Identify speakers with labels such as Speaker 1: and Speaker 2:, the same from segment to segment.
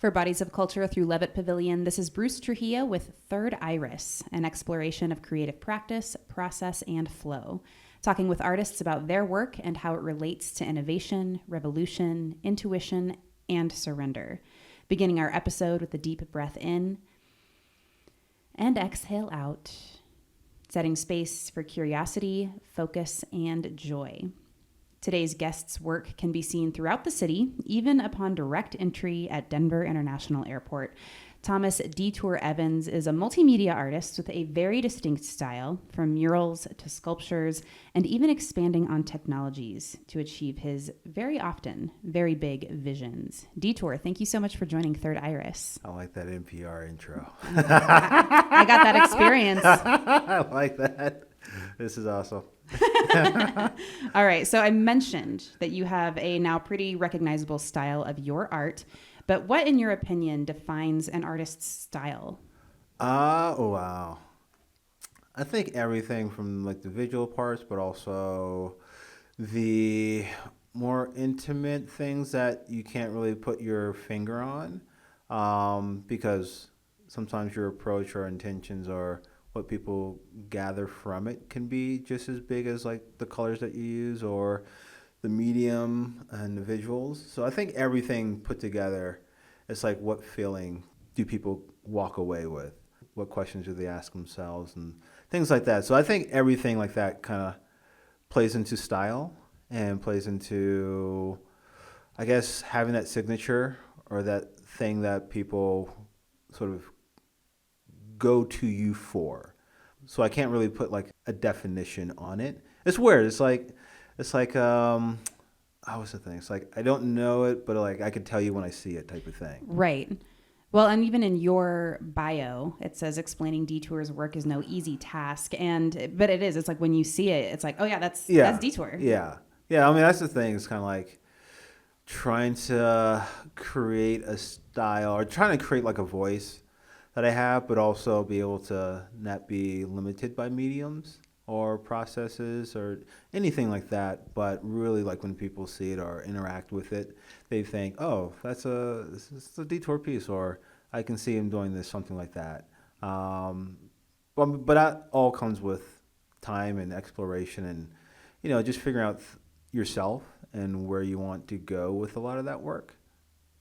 Speaker 1: For Bodies of Culture through Levitt Pavilion, this is Bruce Trujillo with Third Iris, an exploration of creative practice, process, and flow, talking with artists about their work and how it relates to innovation, revolution, intuition, and surrender. Beginning our episode with a deep breath in and exhale out, setting space for curiosity, focus, and joy. Today's guest's work can be seen throughout the city, even upon direct entry at Denver International Airport. Thomas Detour Evans is a multimedia artist with a very distinct style, from murals to sculptures, and even expanding on technologies to achieve his very often very big visions. Detour, thank you so much for joining Third Iris.
Speaker 2: I like that NPR intro.
Speaker 1: I got that experience.
Speaker 2: I like that. This is awesome.
Speaker 1: All right, so I mentioned that you have a now pretty recognizable style of your art, but what, in your opinion, defines an artist's style?
Speaker 2: Wow. I think everything from like the visual parts, but also the more intimate things that you can't really put your finger on, because sometimes your approach or intentions or what people gather from it can be just as big as like the colors that you use or the medium and the visuals. So I think everything put together, it's like what feeling do people walk away with? What questions do they ask themselves and things like that. So I think everything like that kind of plays into style and plays into, I guess, having that signature or that thing that people sort of go to you for. So I can't really put like a definition on it. It's weird. It's like what's the thing? It's like I don't know it, but like I could tell you when I see it type of thing.
Speaker 1: Right. Well, and even in your bio, it says explaining Detour's work is no easy task, but it is. It's like when you see it, it's like, oh yeah, that's Detour.
Speaker 2: Yeah. I mean, that's the thing. It's kind of like trying to create a style or trying to create like a voice that I have, but also be able to not be limited by mediums or processes or anything like that, but really like when people see it or interact with it, they think, oh, it's a Detour piece, or I can see him doing this, something like that. But that all comes with time and exploration and, just figuring out yourself and where you want to go with a lot of that work.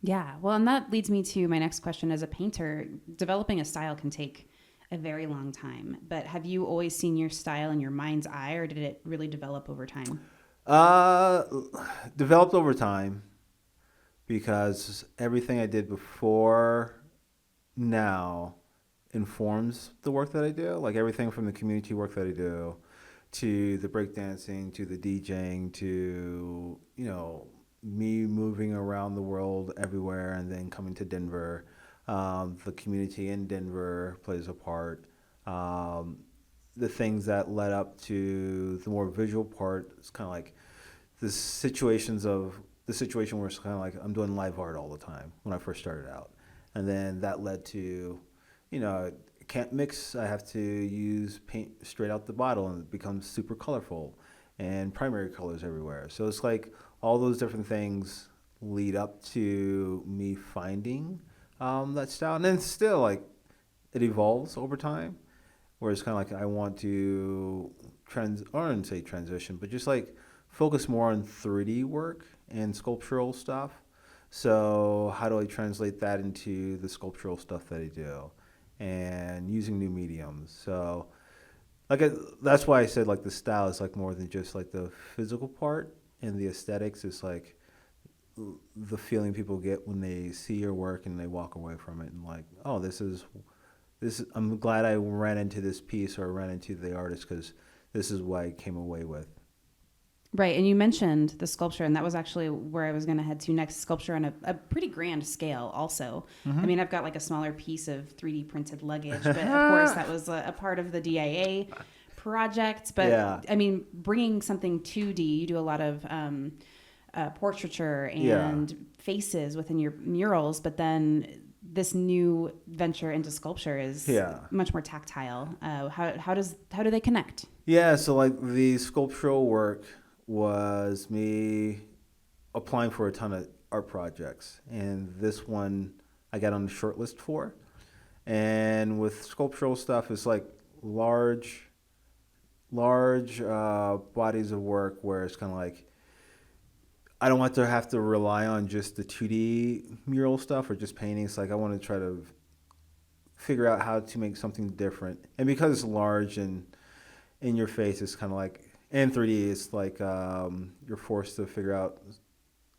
Speaker 1: Yeah, well, and that leads me to my next question. As a painter, developing a style can take a very long time. But have you always seen your style in your mind's eye, or did it really develop over time?
Speaker 2: Developed over time, because everything I did before now informs the work that I do. Like everything from the community work that I do to the breakdancing, to the DJing, to, me moving around the world everywhere and then coming to Denver. The community in Denver plays a part. The things that led up to the more visual part is kind of like the situation where it's kind of like I'm doing live art all the time when I first started out. And then that led to, I can't mix. I have to use paint straight out the bottle and it becomes super colorful and primary colors everywhere. So it's like all those different things lead up to me finding that style. And then still like it evolves over time, where it's kind of like I want to I wouldn't say transition, but just like focus more on 3D work and sculptural stuff. So how do I translate that into the sculptural stuff that I do and using new mediums? So that's why I said like the style is like more than just like the physical part, and the aesthetics is like the feeling people get when they see your work and they walk away from it and like, oh, this is I'm glad I ran into this piece or ran into the artist because this is what I came away with.
Speaker 1: Right, and you mentioned the sculpture, and that was actually where I was going to head to next. Sculpture on a pretty grand scale also. Mm-hmm. I mean, I've got like a smaller piece of 3D printed luggage, but of course that was a part of the DIA project. But yeah. I mean, bringing something 2D, you do a lot of portraiture and faces within your murals, but then this new venture into sculpture is much more tactile. How do they connect?
Speaker 2: Yeah, so like the sculptural work was me applying for a ton of art projects, and this one I got on the short list for. And with sculptural stuff, it's like large bodies of work where it's kind of like I don't want to have to rely on just the 2D mural stuff or just paintings. Like I want to try to figure out how to make something different. And because it's large and in your face, it's kind of like, and 3D, it's like you're forced to figure out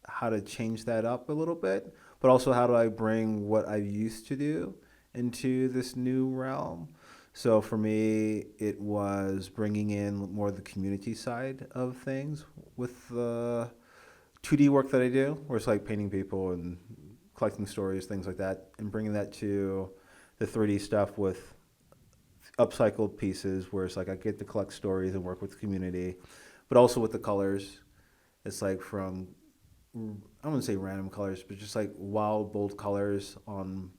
Speaker 2: how to change that up a little bit, but also how do I bring what I used to do into this new realm. So for me, it was bringing in more of the community side of things with the 2D work that I do, where it's like painting people and collecting stories, things like that, and bringing that to the 3D stuff with upcycled pieces where it's like I get to collect stories and work with the community, but also with the colors. It's like from, I wouldn't say random colors, but just like wild, bold colors on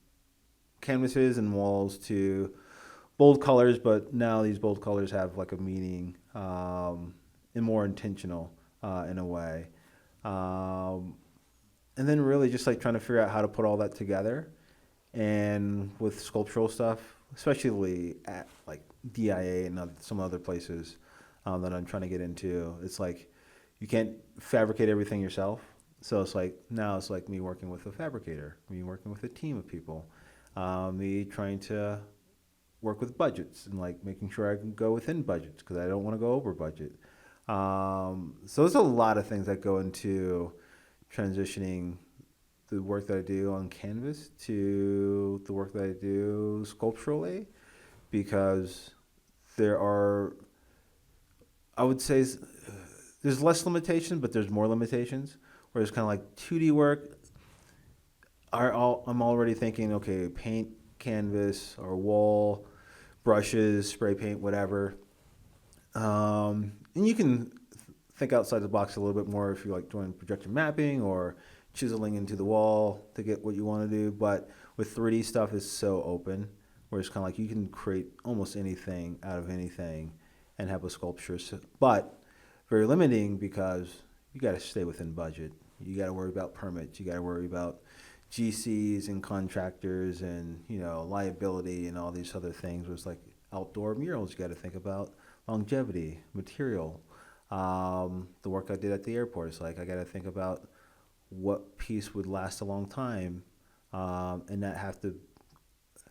Speaker 2: canvases and walls to bold colors, but now these bold colors have like a meaning and more intentional in a way. And then really just like trying to figure out how to put all that together. And with sculptural stuff, especially at like DIA and some other places that I'm trying to get into, it's like you can't fabricate everything yourself. So it's like now it's like me working with a fabricator, me working with a team of people, me trying to work with budgets and like making sure I can go within budgets because I don't want to go over budget. So there's a lot of things that go into transitioning the work that I do on canvas to the work that I do sculpturally, because there are, I would say, there's less limitations, but there's more limitations. Where it's kind of like 2D work, I'm already thinking, okay, paint, canvas, or wall, brushes, spray paint, whatever. And you can think outside the box a little bit more if you like doing projection mapping or chiseling into the wall to get what you want to do. But with 3D stuff, it's so open, where it's kind of like you can create almost anything out of anything and have a sculpture. But very limiting because you got to stay within budget. You got to worry about permits. You got to worry about GCs and contractors and, you know, liability and all these other things. It's like outdoor murals. You got to think about longevity, material. The work I did at the airport is like I got to think about what piece would last a long time, and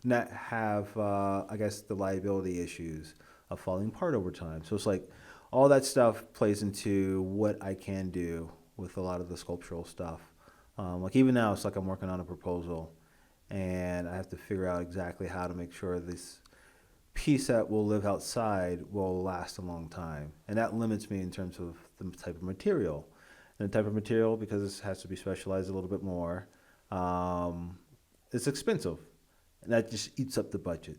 Speaker 2: not have I guess the liability issues of falling apart over time. So it's like all that stuff plays into what I can do with a lot of the sculptural stuff. Like even now, it's like I'm working on a proposal, and I have to figure out exactly how to make sure this piece that will live outside will last a long time. And that limits me in terms of the type of material. And the type of material, because it has to be specialized a little bit more, it's expensive. And that just eats up the budget.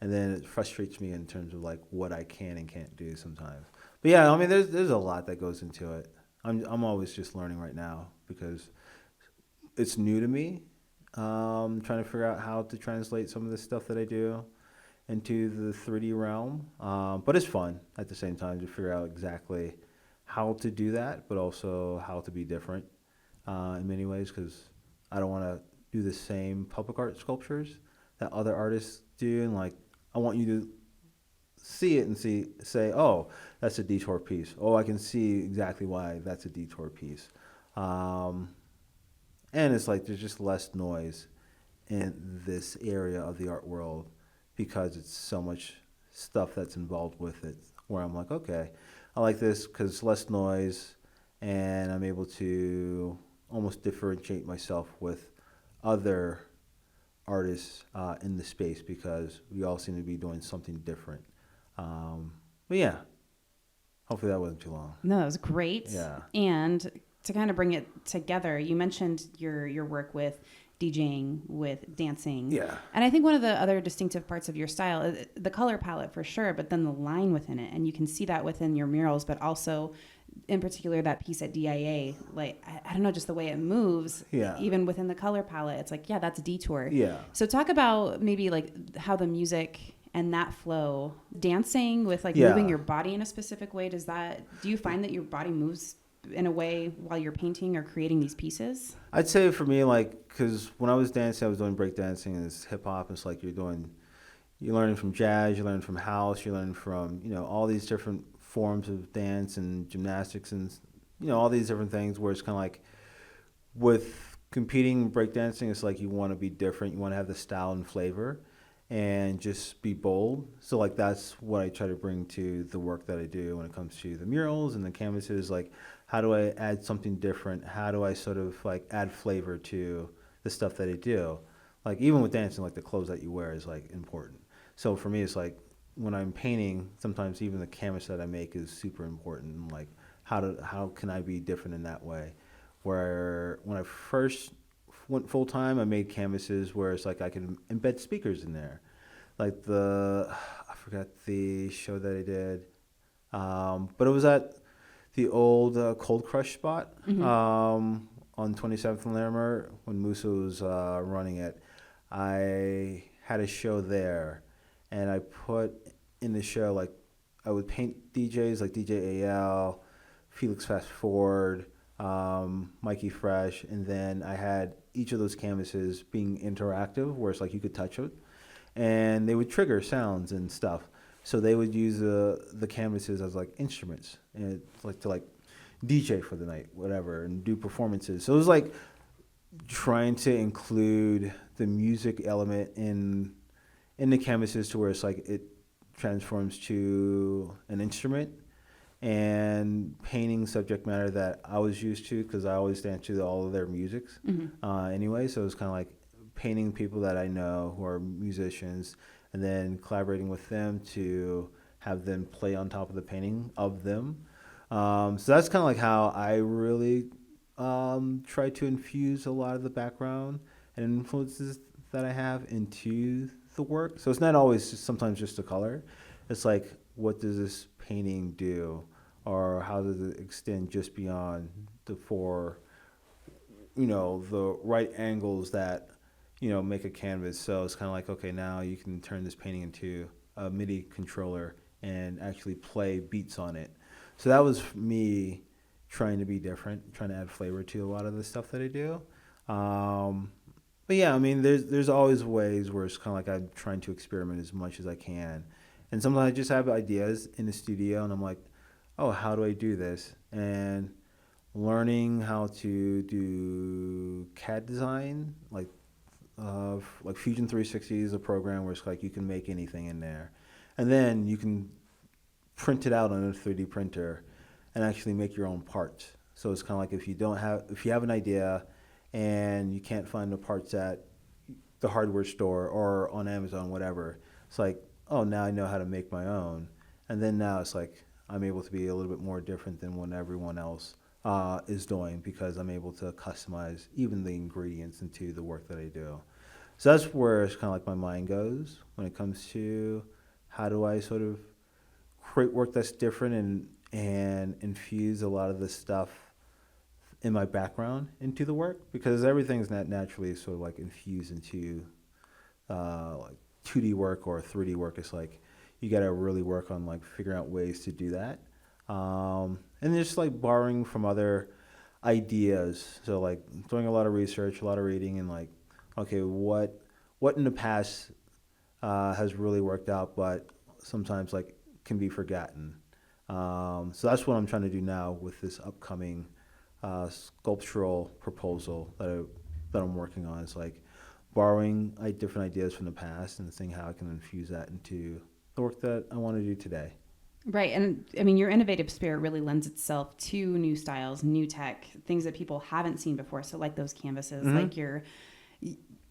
Speaker 2: And then it frustrates me in terms of like what I can and can't do sometimes. But yeah, I mean, there's a lot that goes into it. I'm always just learning right now because it's new to me. Trying to figure out how to translate some of the stuff that I do into the 3D realm. But it's fun at the same time to figure out exactly how to do that, but also how to be different in many ways, because I don't want to do the same public art sculptures that other artists do. And like, I want you to see it and say, oh, that's a Detour piece. Oh, I can see exactly why that's a Detour piece. And it's like there's just less noise in this area of the art world because it's so much stuff that's involved with it, where I'm like, okay, I like this because it's less noise and I'm able to almost differentiate myself with other artists in the space because we all seem to be doing something different. But yeah, hopefully that wasn't too long.
Speaker 1: No, that was great.
Speaker 2: Yeah.
Speaker 1: And to kind of bring it together, you mentioned your work with DJing, with dancing.
Speaker 2: Yeah.
Speaker 1: And I think one of the other distinctive parts of your style is the color palette for sure, but then the line within it. And you can see that within your murals, but also in particular that piece at DIA, like, I don't know, just the way it moves,
Speaker 2: Yeah.
Speaker 1: even within the color palette, it's like, yeah, that's Detour.
Speaker 2: Yeah.
Speaker 1: So talk about maybe like how the music and that flow, dancing with like
Speaker 2: Yeah.
Speaker 1: moving your body in a specific way. Do you find that your body moves in a way while you're painting or creating these pieces?
Speaker 2: I'd say for me, like, because when I was dancing, I was doing break dancing and it's hip hop. It's like you're learning from jazz, you're learning from house, you're learning from, all these different forms of dance and gymnastics and, all these different things where it's kind of like with competing breakdancing, it's like you want to be different. You want to have the style and flavor and just be bold. So, like, that's what I try to bring to the work that I do when it comes to the murals and the canvases. Like, how do I add something different? How do I sort of, like, add flavor to the stuff that I do? Like, even with dancing, like, the clothes that you wear is, like, important. So, for me, it's like when I'm painting, sometimes even the canvas that I make is super important. Like, how can I be different in that way? Where when I first went full time, I made canvases where it's like I can embed speakers in there, like I forgot the show that I did, but it was at the old Cold Crush spot on 27th and Larimer when Musa was running it. I had a show there, and I put in the show like I would paint DJs like DJ AL, Felix Fast Forward, Mikey Fresh, and then I had each of those canvases being interactive, where it's like you could touch it, and they would trigger sounds and stuff. So they would use the canvases as like instruments, and like to like DJ for the night, whatever, and do performances. So it was like trying to include the music element in the canvases to where it's like it transforms to an instrument and painting subject matter that I was used to because I always dance to all of their musics anyway. So it's kind of like painting people that I know who are musicians and then collaborating with them to have them play on top of the painting of them. So that's kind of like how I really try to infuse a lot of the background and influences that I have into the work. So it's not always sometimes just the color. It's like, what does this painting do? Or how does it extend just beyond the four, the right angles that, make a canvas. So it's kind of like, okay, now you can turn this painting into a MIDI controller and actually play beats on it. So that was me trying to be different, trying to add flavor to a lot of the stuff that I do. But yeah, I mean, there's always ways where it's kind of like I'm trying to experiment as much as I can. And sometimes I just have ideas in the studio and I'm like, oh, how do I do this? And learning how to do CAD design, like Fusion 360 is a program where it's like you can make anything in there. And then you can print it out on a 3D printer and actually make your own parts. So it's kind of like if you have an idea and you can't find the parts at the hardware store or on Amazon, whatever, it's like, oh, now I know how to make my own. And then now it's like I'm able to be a little bit more different than what everyone else is doing because I'm able to customize even the ingredients into the work that I do. So that's where it's kind of like my mind goes when it comes to how do I sort of create work that's different and infuse a lot of the stuff in my background into the work because everything's not naturally sort of like infused into like 2D work or 3D work. It's like you got to really work on like figuring out ways to do that. And just like borrowing from other ideas. So like doing a lot of research, a lot of reading and like, okay, what in the past has really worked out, but sometimes like can be forgotten. So that's what I'm trying to do now with this upcoming sculptural proposal that I'm working on. It's like borrowing different ideas from the past and seeing how I can infuse that into the work that I want to do today.
Speaker 1: Right. And I mean, your innovative spirit really lends itself to new styles, new tech, things that people haven't seen before. So like those canvases, like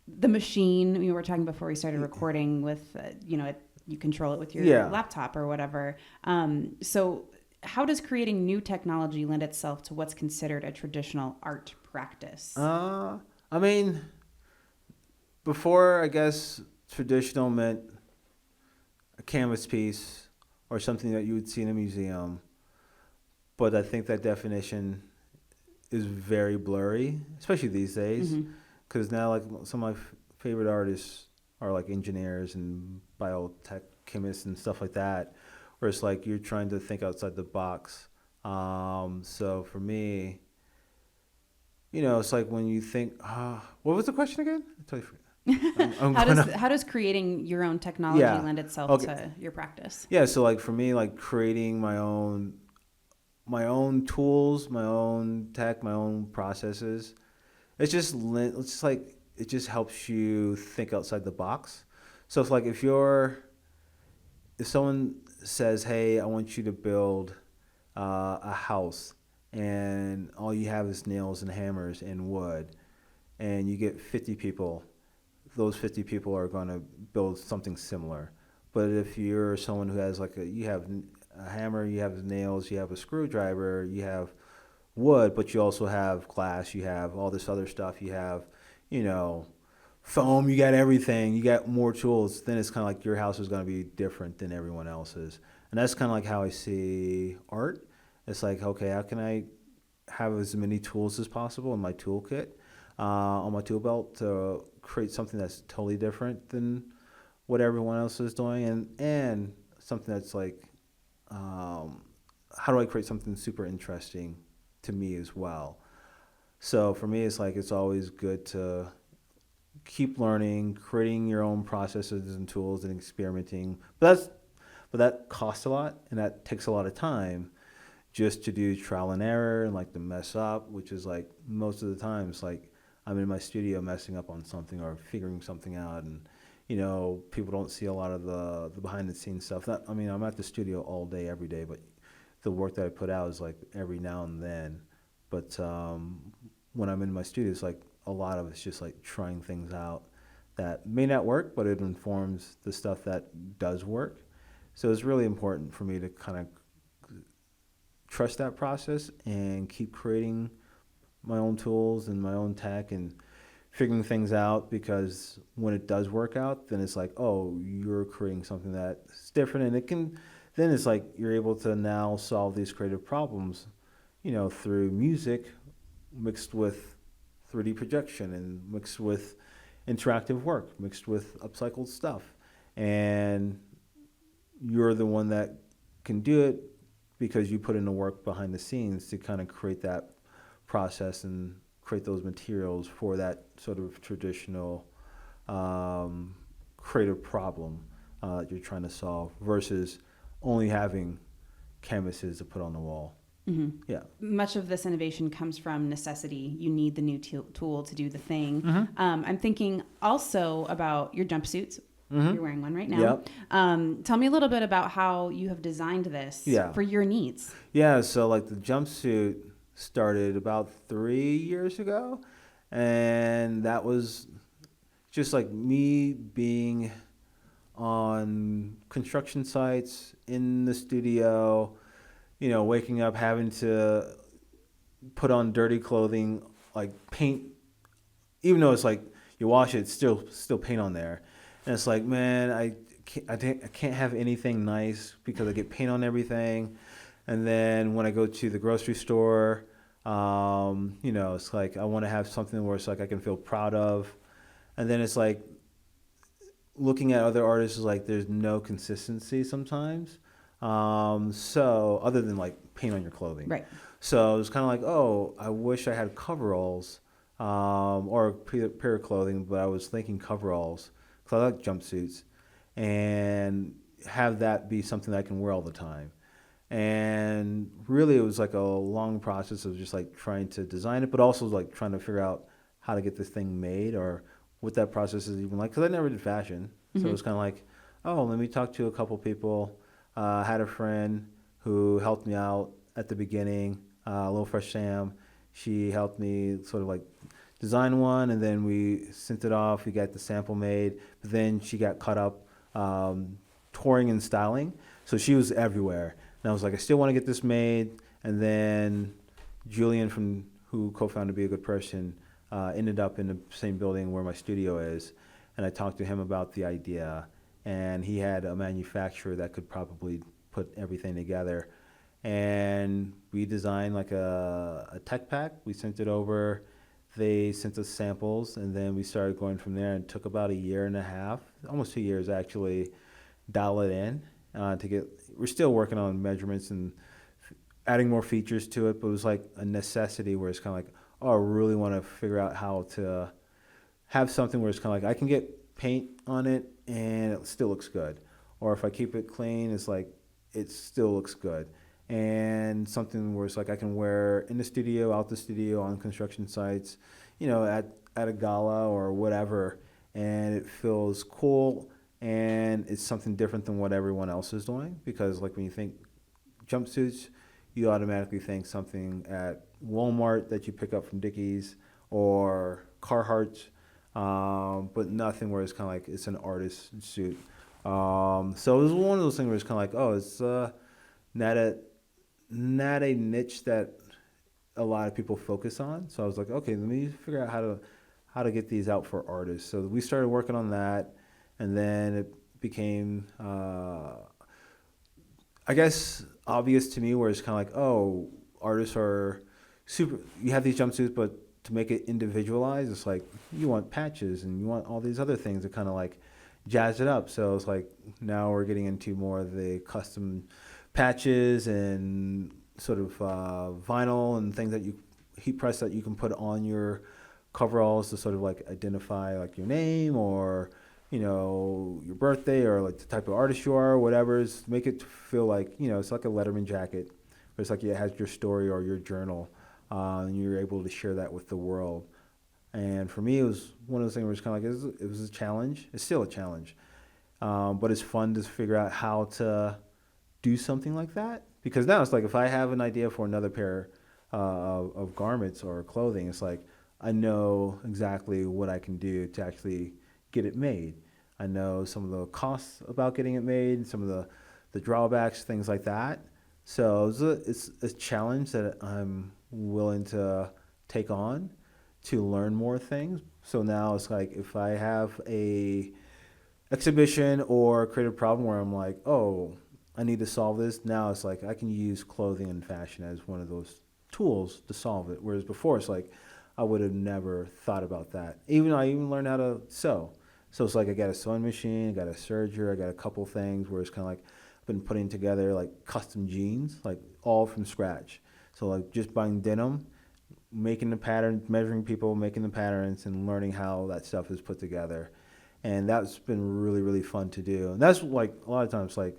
Speaker 1: the machine, we were talking before we started recording with, you control it with your laptop or whatever. So how does creating new technology lend itself to what's considered a traditional art practice?
Speaker 2: I mean, before, I guess, traditional meant a canvas piece or something that you would see in a museum. But I think that definition is very blurry, especially these days. Because now, like, some of my favorite artists are, like, engineers and biotech chemists and stuff like that, where it's like you're trying to think outside the box So for me, it's like when you think, what was the question again? I totally forgot.
Speaker 1: How does creating your own technology
Speaker 2: Yeah.
Speaker 1: lend itself
Speaker 2: Okay.
Speaker 1: to your practice?
Speaker 2: Yeah. So like for me, like creating my own tools, my own tech, my own processes. It's just like it just helps you think outside the box. So it's like if someone says, "Hey, I want you to build a house," and all you have is nails and hammers and wood, and you get 50 people, those 50 people are going to build something similar. But if you're someone who has you have a hammer, you have nails, you have a screwdriver, you have wood, but you also have glass, you have all this other stuff, you have, you know, foam, you got everything, you got more tools, then it's kind of like your house is going to be different than everyone else's. And that's kind of like how I see art. It's like, okay, how can I have as many tools as possible in my toolkit, on my tool belt to create something that's totally different than what everyone else is doing, and something that's like, um, how do I create something super interesting to me as well? So for me, it's like it's always good to keep learning, creating your own processes and tools and experimenting. But that costs a lot and that takes a lot of time just to do trial and error and like to mess up, which is like most of the time it's like I'm in my studio messing up on something or figuring something out, and people don't see a lot of the behind the scenes stuff. I mean, I'm at the studio all day every day, but the work that I put out is like every now and then. But when I'm in my studio, it's like a lot of it's just like trying things out that may not work, but it informs the stuff that does work. So it's really important for me to kind of trust that process and keep creating my own tools and my own tech and figuring things out, because when it does work out, then it's like, oh, you're creating something that's different, and then it's like you're able to now solve these creative problems, through music mixed with 3D projection and mixed with interactive work, mixed with upcycled stuff. And you're the one that can do it because you put in the work behind the scenes to kind of create that process and create those materials for that sort of traditional creative problem that you're trying to solve, versus only having canvases to put on the wall.
Speaker 1: Mm-hmm.
Speaker 2: Yeah.
Speaker 1: Much of this innovation comes from necessity. You need the new tool to do the thing.
Speaker 2: Mm-hmm.
Speaker 1: I'm thinking also about your jumpsuits.
Speaker 2: Mm-hmm.
Speaker 1: You're wearing one right now.
Speaker 2: Yep.
Speaker 1: Tell me a little bit about how you have designed this for your needs.
Speaker 2: Yeah, so like the jumpsuit started about 3 years ago, and that was just like me being on construction sites in the studio, waking up having to put on dirty clothing, like paint, even though it's like you wash it, it's still paint on there. And it's like, man, I can't have anything nice because I get paint on everything. And then when I go to the grocery store, it's like I want to have something where it's like I can feel proud of. And then it's like looking at other artists is like there's no consistency sometimes. So other than like paint on your clothing.
Speaker 1: Right.
Speaker 2: So it was kind of like, oh, I wish I had coveralls or a pair of clothing, but I was thinking coveralls because I like jumpsuits, and have that be something that I can wear all the time. And really it was like a long process of just like trying to design it, but also like trying to figure out how to get this thing made or what that process is even like, because I never did fashion. So it was kind of like, oh, let me talk to a couple people. I had a friend who helped me out at the beginning, Little Fresh Sam. She helped me sort of like design one, and then we sent it off. We got the sample made, but then she got caught up touring and styling. So she was everywhere. And I was like, I still want to get this made. And then Julian, who co-founded Be a Good Person, ended up in the same building where my studio is. And I talked to him about the idea. And he had a manufacturer that could probably put everything together. And we designed like a tech pack. We sent it over. They sent us samples. And then we started going from there. And it took about a year and a half, almost 2 years actually, dial it in to get. We're still working on measurements and adding more features to it, but it was like a necessity where it's kind of like, oh, I really want to figure out how to have something where it's kind of like I can get paint on it and it still looks good. Or if I keep it clean, it's like it still looks good. And something where it's like I can wear in the studio, out the studio, on construction sites, at a gala or whatever, and it feels cool and it's something different than what everyone else is doing. Because like when you think jumpsuits, you automatically think something at Walmart that you pick up from Dickies or Carhartt, but nothing where it's kind of like it's an artist suit. So it was one of those things where it's kind of like, oh, it's not a niche that a lot of people focus on. So I was like, okay, let me figure out how to get these out for artists. So we started working on that, and then it became, I guess, obvious to me where it's kind of like, oh, artists are super. You have these jumpsuits, but to make it individualized, it's like you want patches and you want all these other things to kind of like jazz it up. So it's like now we're getting into more of the custom patches and sort of vinyl and things that you heat press that you can put on your coveralls to sort of like identify like your name or your birthday or like the type of artist you are or whatever. Is make it feel like it's like a Letterman jacket, but it's like it has your story or your journal, and you're able to share that with the world. And for me, it was one of those things where it's kind of like it was a challenge. It's still a challenge, but it's fun to figure out how to do something like that. Because now it's like if I have an idea for another pair of garments or clothing, it's like I know exactly what I can do to actually get it made. I know some of the costs about getting it made, some of the drawbacks, things like that. So it's a challenge that I'm willing to take on to learn more things. So now it's like if I have a exhibition or creative problem where I'm like, oh, I need to solve this. Now it's like I can use clothing and fashion as one of those tools to solve it. Whereas before it's like I would have never thought about that. I even learned how to sew. So it's like I got a sewing machine, I got a serger, I got a couple things where it's kind of like I've been putting together like custom jeans, like all from scratch. So like just buying denim, making the pattern, measuring people, making the patterns, and learning how that stuff is put together. And that's been really, really fun to do. And that's like a lot of times like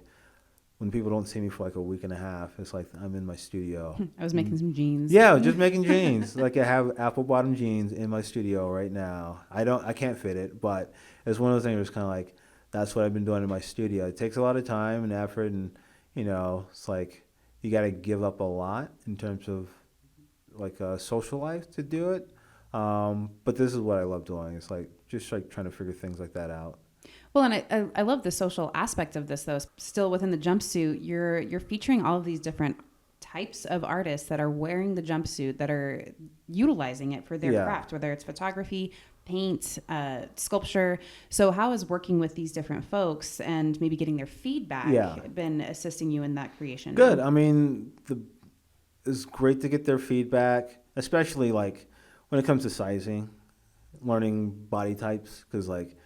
Speaker 2: when people don't see me for like a week and a half, it's like I'm in my studio.
Speaker 1: I was making some jeans.
Speaker 2: Yeah, I was just making jeans. Like I have apple bottom jeans in my studio right now. I can't fit it, but it's one of those things where it's kind of like that's what I've been doing in my studio. It takes a lot of time and effort, and it's like you got to give up a lot in terms of like a social life to do it. But this is what I love doing. It's like just like trying to figure things like that out.
Speaker 1: Well, and I love the social aspect of this, though. Still within the jumpsuit, you're featuring all of these different types of artists that are wearing the jumpsuit, that are utilizing it for their craft, whether it's photography, paint, sculpture. So how is working with these different folks and maybe getting their feedback been assisting you in that creation?
Speaker 2: Good. I mean, it's great to get their feedback, especially like when it comes to sizing, learning body types, because like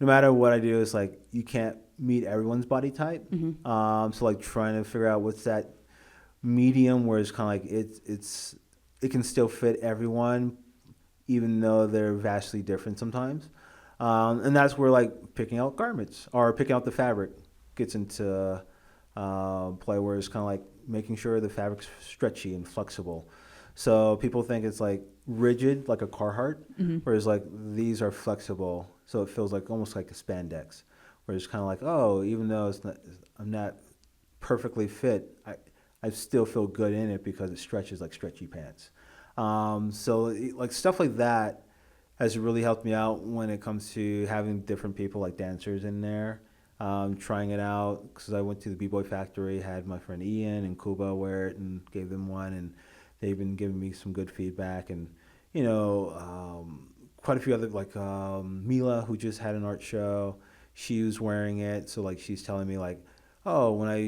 Speaker 2: no matter what I do, it's like you can't meet everyone's body type. Mm-hmm. So like trying to figure out what's that medium where it's kind of like it can still fit everyone, even though they're vastly different sometimes. And that's where like picking out garments or picking out the fabric gets into play, where it's kind of like making sure the fabric's stretchy and flexible. So people think it's like rigid, like a Carhartt, whereas like these are flexible, so it feels like almost like a spandex. Where it's kind of like, oh, even though I'm not perfectly fit, I still feel good in it because it stretches like stretchy pants. Like stuff like that has really helped me out when it comes to having different people like dancers in there, trying it out. Because I went to the B-Boy Factory, had my friend Ian and Kuba wear it and gave them one, and they've been giving me some good feedback. And quite a few other like Mila, who just had an art show, she was wearing it. So like she's telling me like, oh, when I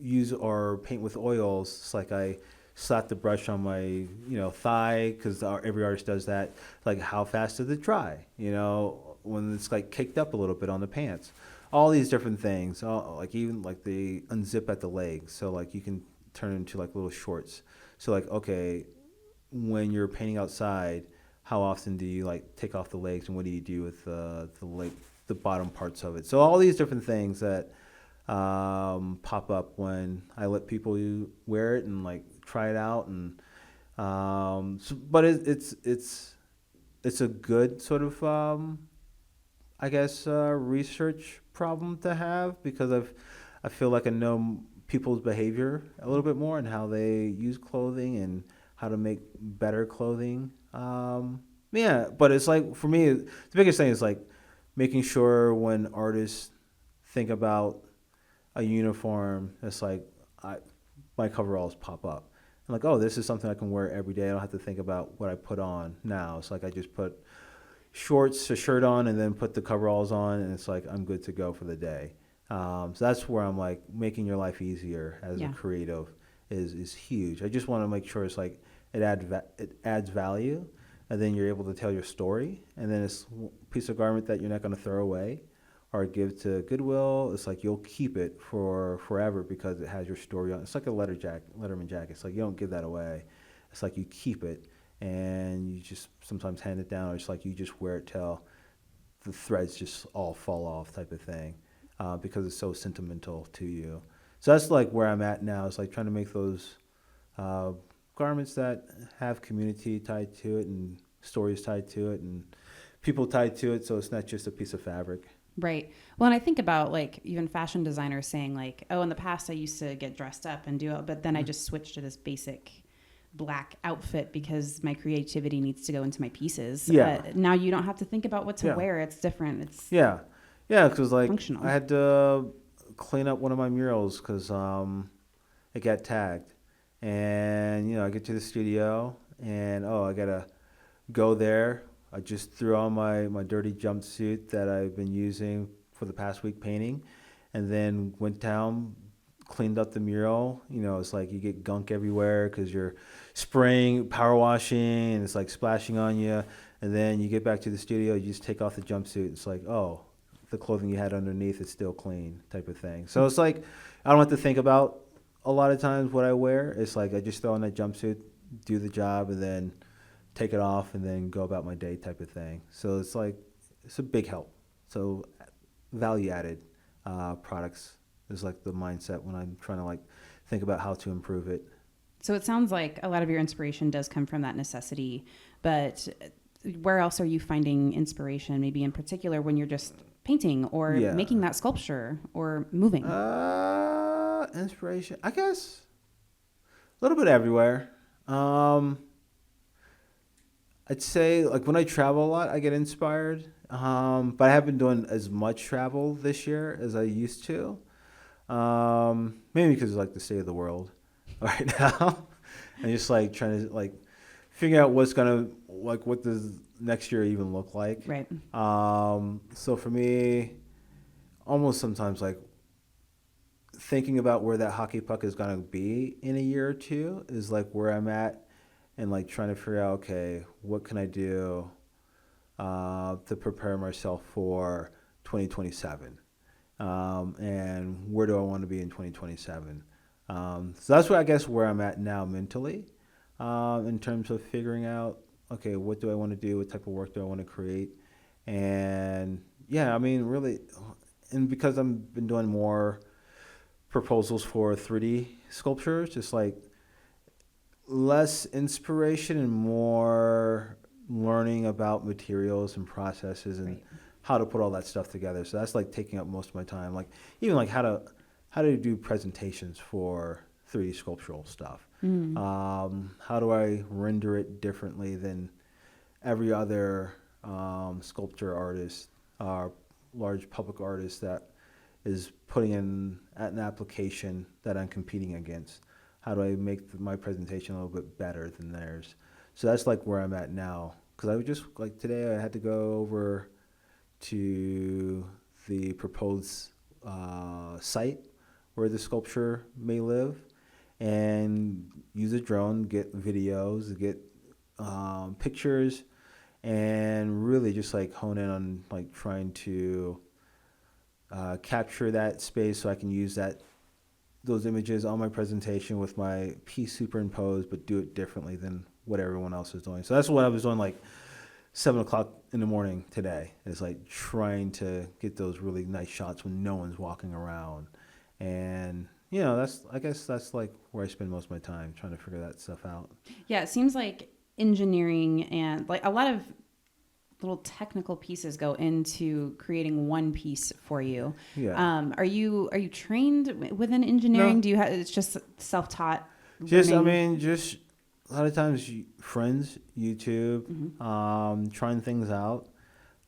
Speaker 2: use or paint with oils, it's like I slap the brush on my thigh, because every artist does that. Like how fast does it dry? When it's like caked up a little bit on the pants. All these different things. Like even like they unzip at the legs, so like you can turn it into like little shorts. So like, okay, when you're painting outside, how often do you like take off the legs, and what do you do with the bottom parts of it? So all these different things that pop up when I let people wear it and like try it out, and but it's a good sort of I guess research problem to have, because I feel like I know people's behavior a little bit more and how they use clothing and how to make better clothing. Yeah, but it's like for me, the biggest thing is like making sure when artists think about a uniform, it's like my coveralls pop up. I'm like, oh, this is something I can wear every day. I don't have to think about what I put on now. It's like I just put shorts, a shirt on, and then put the coveralls on, and it's like I'm good to go for the day. So that's where I'm like making your life easier as a creative is huge. I just want to make sure it's like it adds value, and then you're able to tell your story, and then it's a piece of garment that you're not going to throw away or give to Goodwill. It's like you'll keep it for forever because it has your story on. It's like a Letterman jacket. It's like you don't give that away. It's like you keep it, and you just sometimes hand it down, or it's like you just wear it till the threads just all fall off type of thing, because it's so sentimental to you. So that's like where I'm at now. It's like trying to make those garments that have community tied to it and stories tied to it and people tied to it, so it's not just a piece of fabric.
Speaker 1: Right. Well, and I think about like even fashion designers saying like, oh, in the past I used to get dressed up and do it, but then I just switched to this basic black outfit because my creativity needs to go into my pieces.
Speaker 2: Yeah.
Speaker 1: Now you don't have to think about what to wear. It's different. It's
Speaker 2: yeah, because like
Speaker 1: functional.
Speaker 2: I had to clean up one of my murals because it got tagged, and I get to the studio and I gotta go there. I just threw on my dirty jumpsuit that I've been using for the past week painting, and then went down, cleaned up the mural. It's like you get gunk everywhere because you're spraying, power washing, and it's like splashing on you. And then you get back to the studio, you just take off the jumpsuit. It's like, oh, the clothing you had underneath is still clean type of thing. So it's like I don't have to think about a lot of times what I wear. It's like I just throw on that jumpsuit, do the job, and then take it off and then go about my day type of thing. So it's like, it's a big help. So value added products is like the mindset when I'm trying to like think about how to improve it.
Speaker 1: So it sounds like a lot of your inspiration does come from that necessity, but where else are you finding inspiration, maybe in particular when you're just painting or making that sculpture or moving?
Speaker 2: Inspiration, I guess a little bit everywhere. I'd say like when I travel a lot, I get inspired. But I haven't done as much travel this year as I used to. Maybe because it's like the state of the world right now. And just like trying to like figure out what does next year even look like.
Speaker 1: Right.
Speaker 2: So for me, almost sometimes like thinking about where that hockey puck is gonna be in a year or two is like where I'm at. And like trying to figure out, okay, what can I do to prepare myself for 2027, and where do I want to be in 2027? So that's where I guess where I'm at now mentally, in terms of figuring out, okay, what do I want to do? What type of work do I want to create? And yeah, I mean, really, and because I've been doing more proposals for 3D sculptures, just like less inspiration and more learning about materials and processes and how to put all that stuff together. So that's like taking up most of my time. Like even like how to do presentations for 3D sculptural stuff. How do I render it differently than every other sculpture artist, large public artist that is putting in an application that I'm competing against? How do I make my presentation a little bit better than theirs? So that's like where I'm at now. Because I was just like today I had to go over to the proposed site where the sculpture may live and use a drone, get videos, get pictures, and really just like hone in on like trying to capture that space so I can use that those images on my presentation with my piece superimposed, but do it differently than what everyone else is doing. So that's what I was doing, like 7 o'clock in the morning today. Is like trying to get those really nice shots when no one's walking around, and I guess that's like where I spend most of my time trying to figure that stuff out.
Speaker 1: Yeah, it seems like engineering and like a lot of little technical pieces go into creating one piece for you.
Speaker 2: Yeah.
Speaker 1: Are you trained within engineering?
Speaker 2: No.
Speaker 1: Do you have it's just self-taught
Speaker 2: Just
Speaker 1: learning?
Speaker 2: just a lot of times friends, YouTube, trying things out,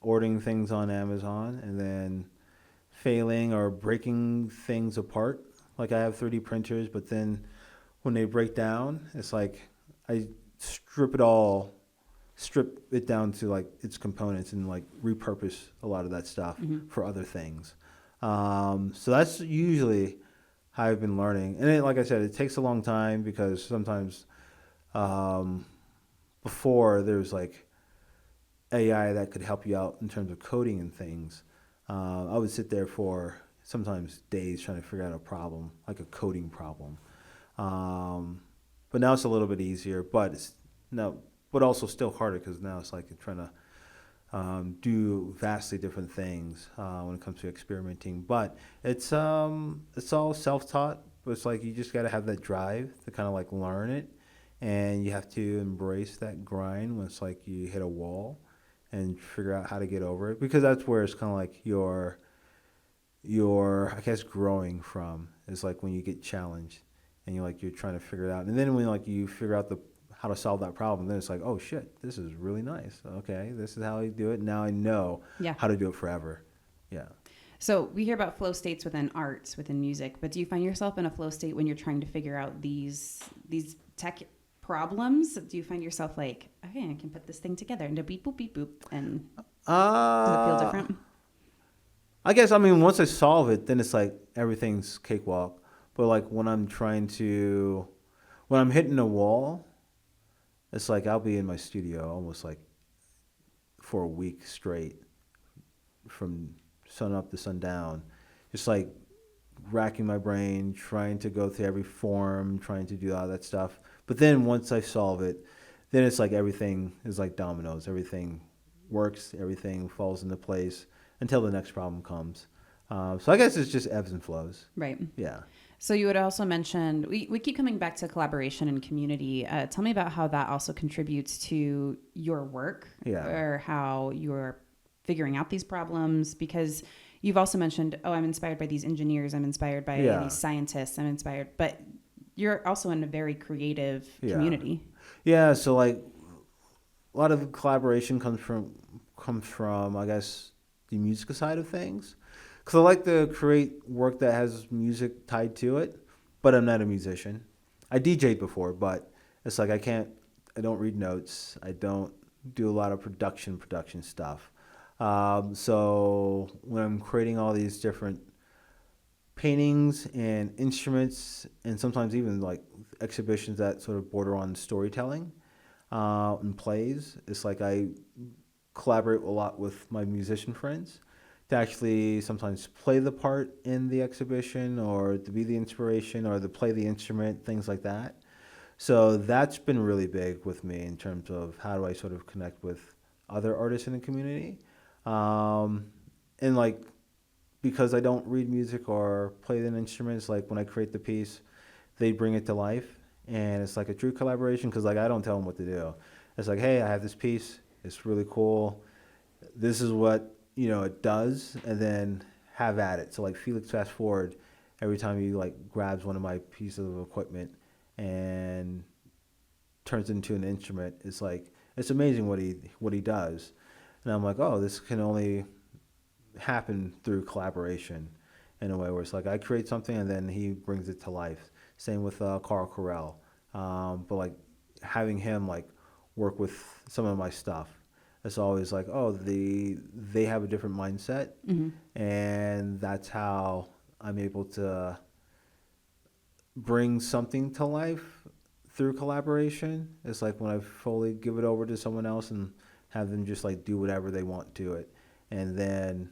Speaker 2: ordering things on Amazon, and then failing or breaking things apart. Like I have 3D printers, but then when they break down, it's like I strip it down to like its components and like repurpose a lot of that stuff for other things. So that's usually how I've been learning. And like I said, it takes a long time because sometimes before there's like AI that could help you out in terms of coding and things. I would sit there for sometimes days trying to figure out a problem, like a coding problem. But now it's a little bit easier, but also still harder because now it's like trying to do vastly different things when it comes to experimenting. But it's all self-taught. But it's like you just got to have that drive to kind of like learn it, and you have to embrace that grind when it's like you hit a wall and figure out how to get over it, because that's where it's kind of like your I guess growing from is like when you get challenged and you're trying to figure it out, and then when like you figure out how to solve that problem, then it's like, oh shit, this is really nice. Okay, this is how you do it. Now I know how to do it forever. Yeah.
Speaker 1: So we hear about flow states within arts, within music, but do you find yourself in a flow state when you're trying to figure out these tech problems? Do you find yourself like, okay, I can put this thing together and beep boop beep boop, and does it feel different?
Speaker 2: I guess once I solve it, then it's like everything's cakewalk. But like when I'm hitting a wall, it's like I'll be in my studio almost like for a week straight, from sun up to sundown, just like racking my brain, trying to go through every form, trying to do all that stuff. But then once I solve it, then it's like everything is like dominoes. Everything works, everything falls into place until the next problem comes. So I guess it's just ebbs and flows.
Speaker 1: Right.
Speaker 2: Yeah.
Speaker 1: So you had also mentioned, we keep coming back to collaboration and community. Tell me about how that also contributes to your work, or how you're figuring out these problems, because you've also mentioned, I'm inspired by these engineers, I'm inspired by these scientists, I'm inspired, but you're also in a very creative community.
Speaker 2: Yeah, so like a lot of collaboration comes from I guess the music side of things. Because I like to create work that has music tied to it, but I'm not a musician. I DJ'd before, but it's like I don't read notes. I don't do a lot of production stuff. So when I'm creating all these different paintings and instruments, and sometimes even like exhibitions that sort of border on storytelling and plays, it's like I collaborate a lot with my musician friends to actually sometimes play the part in the exhibition, or to be the inspiration, or to play the instrument, things like that. So that's been really big with me in terms of how do I sort of connect with other artists in the community. And like, because I don't read music or play an instrument, it's like when I create the piece, they bring it to life. And it's like a true collaboration, because like I don't tell them what to do. It's like, hey, I have this piece. It's really cool. This is what it does, and then have at it. So like Felix Fast Forward, every time he like grabs one of my pieces of equipment and turns it into an instrument, it's like it's amazing what he does. And I'm like, oh, this can only happen through collaboration in a way where it's like I create something and then he brings it to life. Same with Carl Correll, but like having him like work with some of my stuff. It's always like, oh, they have a different mindset, and that's how I'm able to bring something to life through collaboration. It's like when I fully give it over to someone else and have them just like do whatever they want to it, and then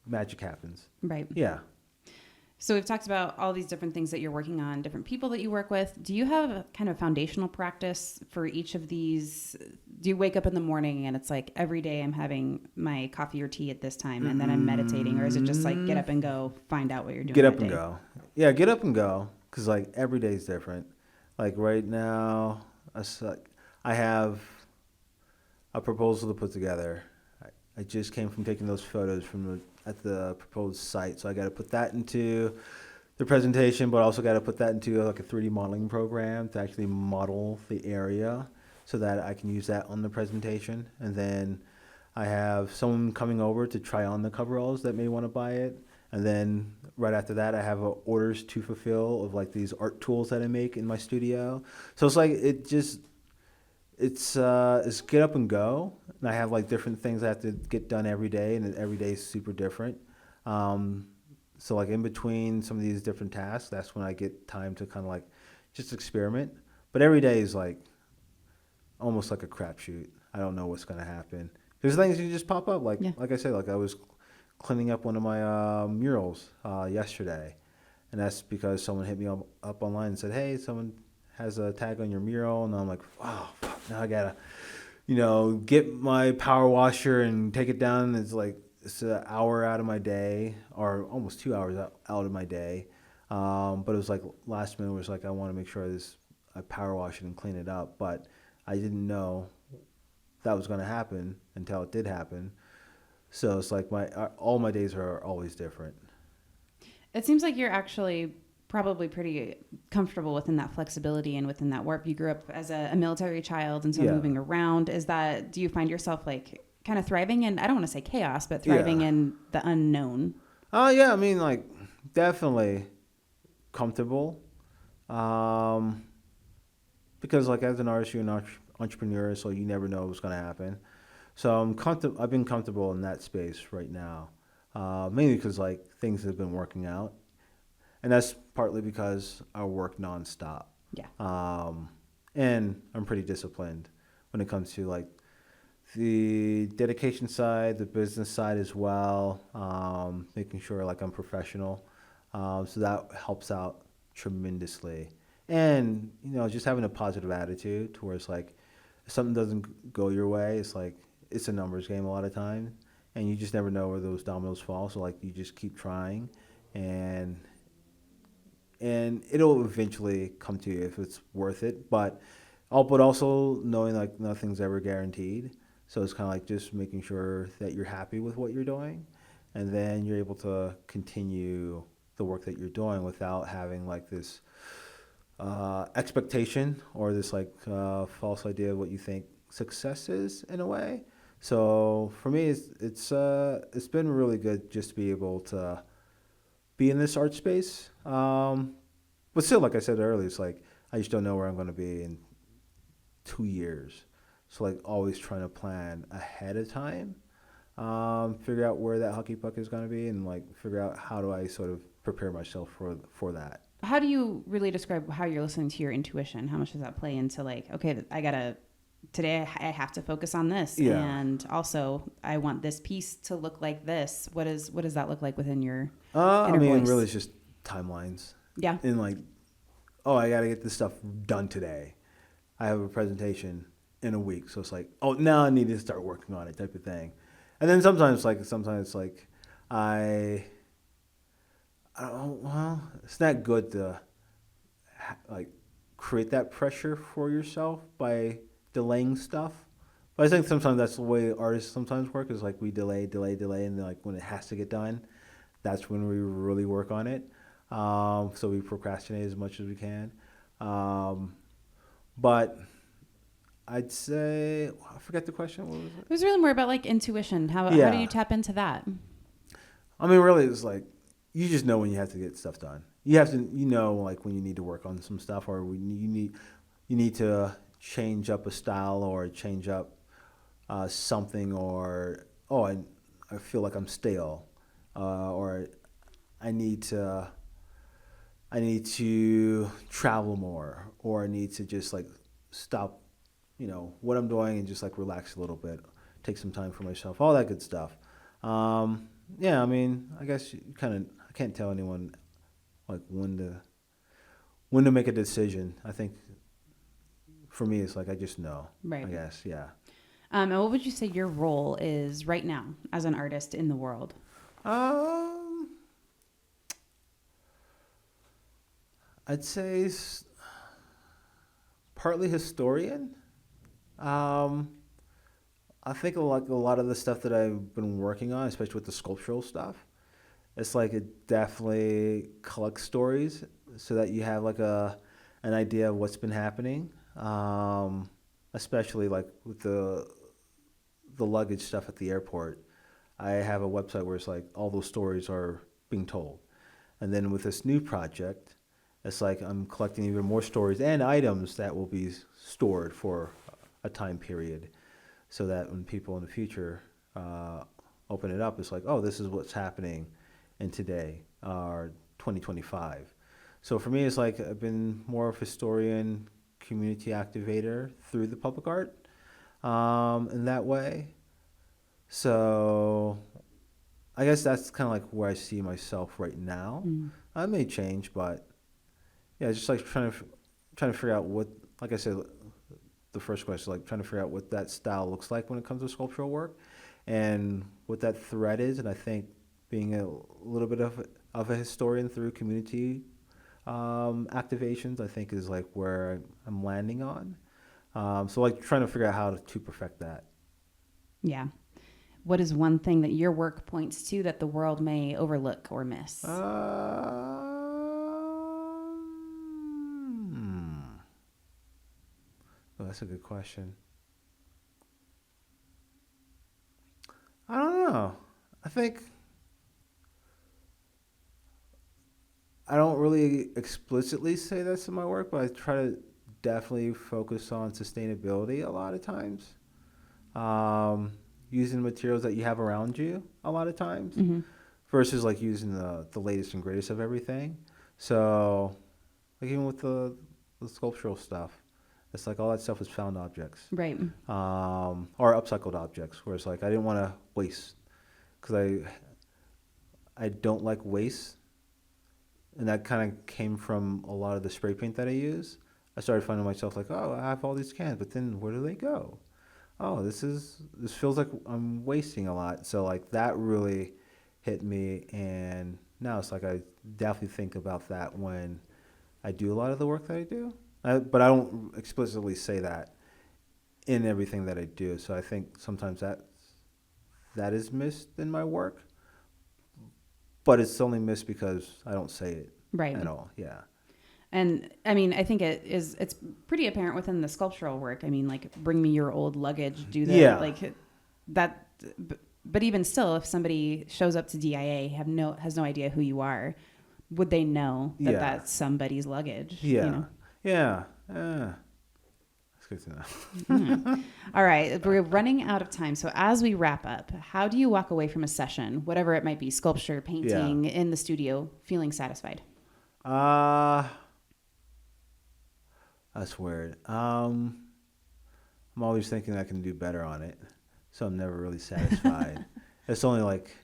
Speaker 2: magic happens.
Speaker 1: Right.
Speaker 2: Yeah.
Speaker 1: So we've talked about all these different things that you're working on, different people that you work with. Do you have a kind of foundational practice for each of these? Do you wake up in the morning and it's like every day I'm having my coffee or tea at this time and then I'm meditating? Or is it just like get up and go, find out what you're doing
Speaker 2: Get up
Speaker 1: that
Speaker 2: and
Speaker 1: day?
Speaker 2: go. Yeah, get up and go. Because, like, every day is different. Like, right now, I have a proposal to put together. I just came from taking those photos at the proposed site, so I got to put that into the presentation, but also got to put that into like a 3D modeling program to actually model the area, so that I can use that on the presentation. And then I have someone coming over to try on the coveralls that may want to buy it. And then right after that, I have orders to fulfill of like these art tools that I make in my studio. So it's like it's get up and go, and I have like different things I have to get done every day, and every day is super different. So like in between some of these different tasks, that's when I get time to kind of like just experiment. But every day is like almost like a crapshoot. I don't know what's gonna happen. There's things that just pop up.
Speaker 1: Yeah.
Speaker 2: Like I said, like I was cleaning up one of my murals yesterday, and that's because someone hit me up online and said, "Hey, someone has a tag on your mural," and I'm like, "Wow, fuck, now I gotta, get my power washer and take it down." It's an hour out of my day, or almost 2 hours out of my day. But it was like last minute was like I want to make sure I power wash it and clean it up, but I didn't know that was going to happen until it did happen. So it's like all my days are always different.
Speaker 1: It seems like you're actually probably pretty comfortable within that flexibility and within that warp. You grew up as a military child, and so
Speaker 2: Yeah.
Speaker 1: moving around, do you find yourself like kind of thriving in, I don't want to say chaos, but thriving in the unknown?
Speaker 2: Oh yeah, I mean like definitely comfortable. Because like as an artist, you're an entrepreneur, so you never know what's going to happen. So I've been comfortable in that space right now, mainly because like things have been working out, and that's partly because I work nonstop.
Speaker 1: Yeah.
Speaker 2: And I'm pretty disciplined when it comes to like the dedication side, the business side as well. Making sure like I'm professional, so that helps out tremendously. And just having a positive attitude towards like if something doesn't go your way, it's like it's a numbers game a lot of times, and you just never know where those dominoes fall. So like you just keep trying, and it'll eventually come to you if it's worth it. But also knowing like nothing's ever guaranteed. So it's kind of like just making sure that you're happy with what you're doing, and then you're able to continue the work that you're doing without having like this expectation or this like false idea of what you think success is in a way. So for me, it's been really good just to be able to be in this art space. But still, like I said earlier, it's like I just don't know where I'm going to be in 2 years. So like always trying to plan ahead of time, figure out where that hockey puck is going to be, and like figure out how do I sort of prepare myself for that.
Speaker 1: How do you really describe how you're listening to your intuition? How much does that play into like, okay, today I have to focus on this.
Speaker 2: Yeah.
Speaker 1: And also I want this piece to look like this. What does that look like within your
Speaker 2: I
Speaker 1: inner
Speaker 2: mean,
Speaker 1: voice?
Speaker 2: really, it's just timelines.
Speaker 1: Yeah.
Speaker 2: And like, oh, I got to get this stuff done today. I have a presentation in a week, so it's like, oh, now I need to start working on it, type of thing. And then sometimes I don't know, well, it's not good to like create that pressure for yourself by delaying stuff. But I think sometimes that's the way artists sometimes work, is like we delay, and then like when it has to get done, that's when we really work on it. So we procrastinate as much as we can. But I'd say, I forget the question. What was it?
Speaker 1: It was really more about like intuition. How do
Speaker 2: Yeah.
Speaker 1: you tap into that?
Speaker 2: I mean, really, it's like you just know when you have to get stuff done. You have to, like when you need to work on some stuff, or when you need to change up a style or change up something, or I feel like I'm stale, or I need to travel more, or I need to just like stop, what I'm doing and just like relax a little bit, take some time for myself, all that good stuff. Yeah, I mean, I guess I can't tell anyone like when to make a decision. I think for me, it's like I just know.
Speaker 1: Right.
Speaker 2: I guess, yeah.
Speaker 1: And what would you say your role is right now as an artist in the world?
Speaker 2: I'd say partly historian. Um, I think like a lot of the stuff that I've been working on, especially with the sculptural stuff, it's like it definitely collects stories so that you have like an idea of what's been happening. Especially like with the luggage stuff at the airport. I have a website where it's like all those stories are being told. And then with this new project, it's like I'm collecting even more stories and items that will be stored for a time period so that when people in the future open it up, it's like, oh, this is what's happening in today or 2025. So for me, it's like I've been more of a historian, community activator through the public art in that way. So I guess that's kind of like where I see myself right now. I may change, but yeah, it's just like trying to figure out what, like I said, the first question, like trying to figure out what that style looks like when it comes to sculptural work, and what that thread is. And I think being a little bit of a historian through community activations, I think is like where I'm landing on. So like trying to figure out how to perfect that.
Speaker 1: Yeah. What is one thing that your work points to that the world may overlook or miss?
Speaker 2: Oh, that's a good question. I don't know. I think I don't really explicitly say this in my work, but I try to definitely focus on sustainability a lot of times. Using materials that you have around you a lot of times versus like using the latest and greatest of everything. So like even with the sculptural stuff, it's like all that stuff is found objects.
Speaker 1: Right.
Speaker 2: Or upcycled objects, where it's like I didn't want to waste because I don't like waste, and that kind of came from a lot of the spray paint that I use. I started finding myself like, oh, I have all these cans, but then where do they go? Oh, this feels like I'm wasting a lot. So like that really hit me, and now it's like I definitely think about that when I do a lot of the work that I do. But I don't explicitly say that in everything that I do. So I think sometimes that is missed in my work, but it's only missed because I don't say it at all. Yeah.
Speaker 1: And I mean, I think it's pretty apparent within the sculptural work. I mean, like bring me your old luggage, do that, like that. But even still, if somebody shows up to DIA, has no idea who you are, would they know that that's somebody's luggage?
Speaker 2: Yeah.
Speaker 1: You know?
Speaker 2: Yeah. That's good to know.
Speaker 1: All right. We're running out of time. So as we wrap up, how do you walk away from a session, whatever it might be, sculpture, painting, in the studio, feeling satisfied?
Speaker 2: That's weird. I'm always thinking I can do better on it, so I'm never really satisfied. It's only like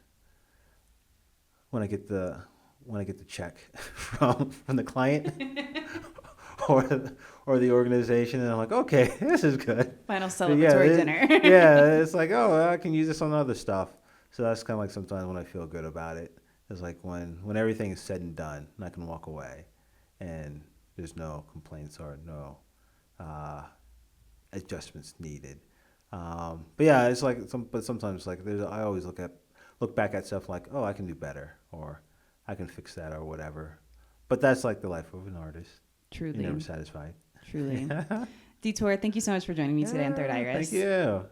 Speaker 2: when I get the check from the client or the organization, and I'm like, okay, this is good.
Speaker 1: Final celebratory dinner.
Speaker 2: Yeah, it's like, oh, I can use this on other stuff. So that's kind of like sometimes when I feel good about it. It's like when everything is said and done, and I can walk away, and there's no complaints or no adjustments needed. But yeah, it's like but sometimes like I always look back at stuff like, oh, I can do better, or I can fix that, or whatever. But that's like the life of an artist.
Speaker 1: Truly.
Speaker 2: You're never satisfied.
Speaker 1: Truly. Detour, thank you so much for joining me today on Third Iris.
Speaker 2: Thank you.